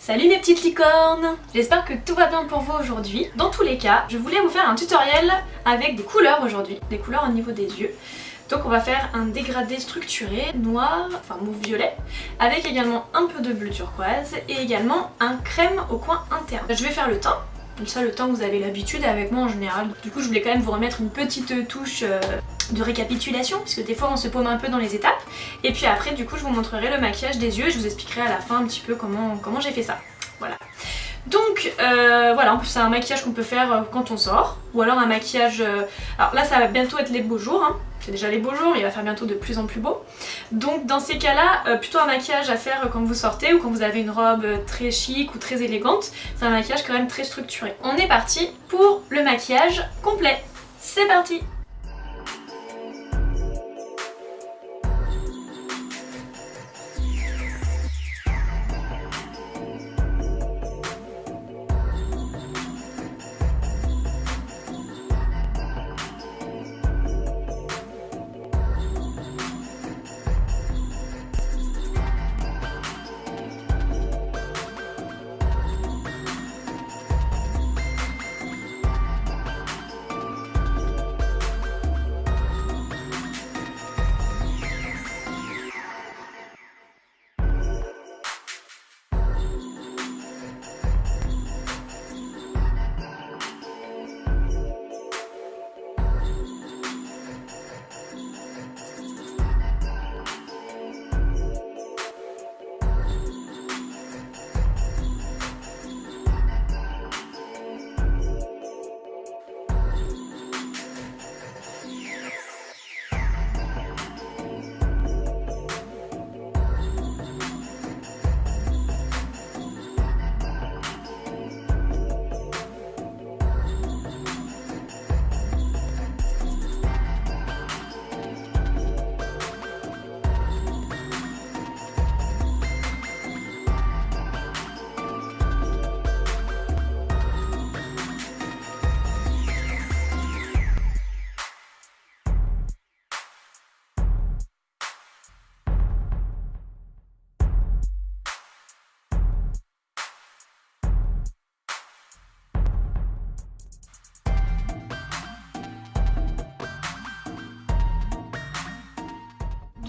Salut mes petites licornes! J'espère que tout va bien pour vous aujourd'hui. Dans tous les cas, je voulais vous faire un tutoriel avec des couleurs aujourd'hui, des couleurs au niveau des yeux. Donc on va faire un dégradé structuré, noir, enfin mauve violet, avec également un peu de bleu turquoise et également un crème au coin interne. Je vais faire le teint, comme ça le teint vous avez l'habitude avec moi en général. Du coup je voulais quand même vous remettre une petite touche de récapitulation, parce que des fois on se paume un peu dans les étapes. Et puis après du coup je vous montrerai le maquillage des yeux et je vous expliquerai à la fin un petit peu comment j'ai fait ça. Voilà. Donc voilà, en plus c'est un maquillage qu'on peut faire quand on sort, ou alors un maquillage... alors là ça va bientôt être les beaux jours, hein. C'est déjà les beaux jours, mais il va faire bientôt de plus en plus beau. Donc dans ces cas-là, plutôt un maquillage à faire quand vous sortez ou quand vous avez une robe très chic ou très élégante. C'est un maquillage quand même très structuré. On est parti pour le maquillage complet. C'est parti!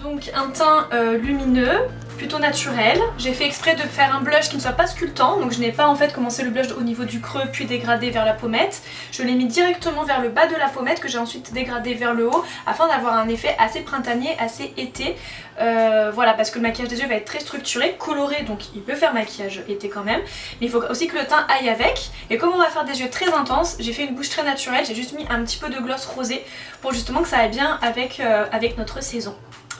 Donc un teint lumineux, plutôt naturel. J'ai fait exprès de faire un blush qui ne soit pas sculptant, donc je n'ai pas en fait commencé le blush au niveau du creux puis dégradé vers la pommette. Je l'ai mis directement vers le bas de la pommette que j'ai ensuite dégradé vers le haut afin d'avoir un effet assez printanier, assez été. Voilà, parce que le maquillage des yeux va être très structuré, coloré, donc il peut faire maquillage été quand même. Mais il faut aussi que le teint aille avec. Et comme on va faire des yeux très intenses, j'ai fait une bouche très naturelle, j'ai juste mis un petit peu de gloss rosé pour justement que ça aille bien avec, avec notre saison.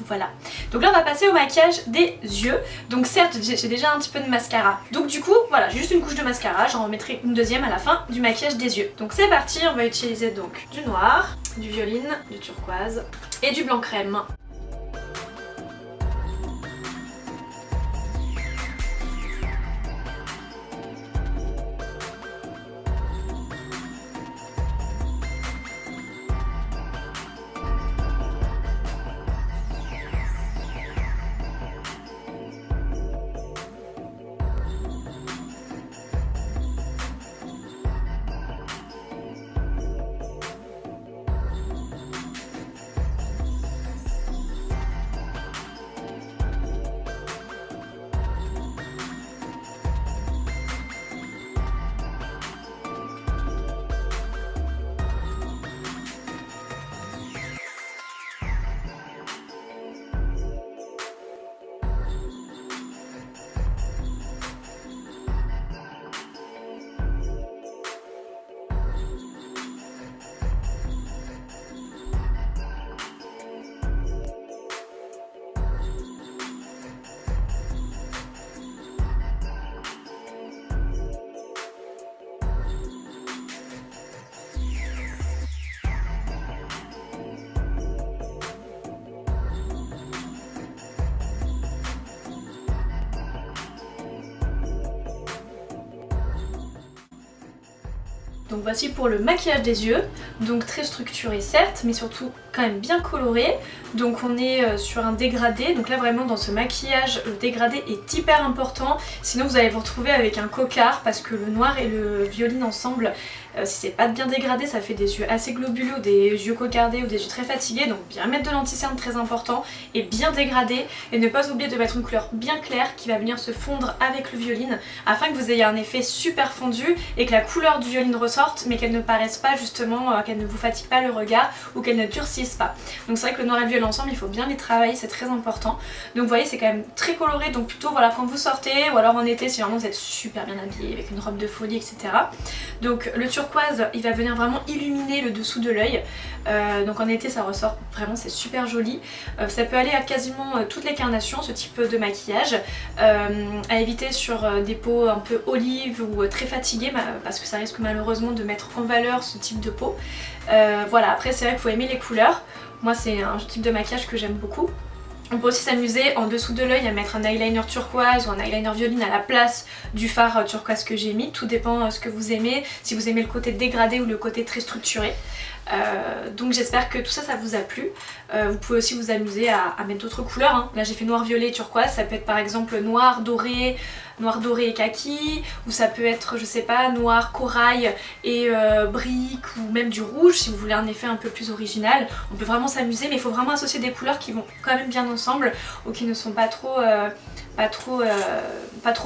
Voilà, donc là on va passer au maquillage des yeux. Donc certes j'ai déjà un petit peu de mascara, donc du coup voilà, j'ai juste une couche de mascara, j'en remettrai une deuxième à la fin du maquillage des yeux. Donc c'est parti, on va utiliser donc du noir, du violine, du turquoise et du blanc crème. Donc voici pour le maquillage des yeux, donc très structuré certes, mais surtout quand même bien coloré. Donc on est sur un dégradé, donc là vraiment dans ce maquillage, le dégradé est hyper important, sinon vous allez vous retrouver avec un cocard parce que le noir et le violine ensemble, si c'est pas bien dégradé, ça fait des yeux assez globuleux, des yeux cocardés ou des yeux très fatigués, donc bien mettre de l'anti-cerne très important et bien dégradé, et ne pas oublier de mettre une couleur bien claire qui va venir se fondre avec le violine afin que vous ayez un effet super fondu et que la couleur du violine ressorte mais qu'elle ne paraisse pas justement, qu'elle ne vous fatigue pas le regard ou qu'elle ne durcisse pas. Donc c'est vrai que le noir et le violet ensemble, il faut bien les travailler, c'est très important. Donc vous voyez, c'est quand même très coloré, donc plutôt voilà quand vous sortez ou alors en été si vraiment vous êtes super bien habillé avec une robe de folie, etc. Donc le turquoise, il va venir vraiment illuminer le dessous de l'œil. Donc en été ça ressort vraiment, c'est super joli. Ça peut aller à quasiment toutes les carnations ce type de maquillage. À éviter sur des peaux un peu olive ou très fatiguées parce que ça risque malheureusement de mettre en valeur ce type de peau. Voilà, après c'est vrai qu'il faut aimer les couleurs. Moi c'est un type de maquillage que j'aime beaucoup. On peut aussi s'amuser en dessous de l'œil à mettre un eyeliner turquoise ou un eyeliner violine à la place du fard turquoise que j'ai mis. Tout dépend ce que vous aimez, si vous aimez le côté dégradé ou le côté très structuré. Donc j'espère que tout ça, ça vous a plu. Vous pouvez aussi vous amuser à mettre d'autres couleurs, hein. Là j'ai fait noir, violet, turquoise, ça peut être par exemple noir doré et kaki, ou ça peut être je sais pas noir corail et brique, ou même du rouge si vous voulez un effet un peu plus original. On peut vraiment s'amuser, mais il faut vraiment associer des couleurs qui vont quand même bien ensemble ou qui ne sont pas trop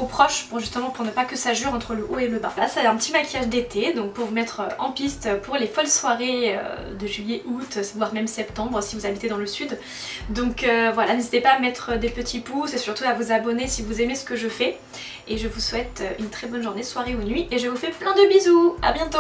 proches pour ne pas que ça jure entre le haut et le bas. Là c'est un petit maquillage d'été, donc pour vous mettre en piste pour les folles soirées de juillet, août, voire même septembre si vous habitez dans le sud. Donc voilà, n'hésitez pas à mettre des petits pouces et surtout à vous abonner si vous aimez ce que je fais. Et je vous souhaite une très bonne journée, soirée ou nuit, et je vous fais plein de bisous. À bientôt.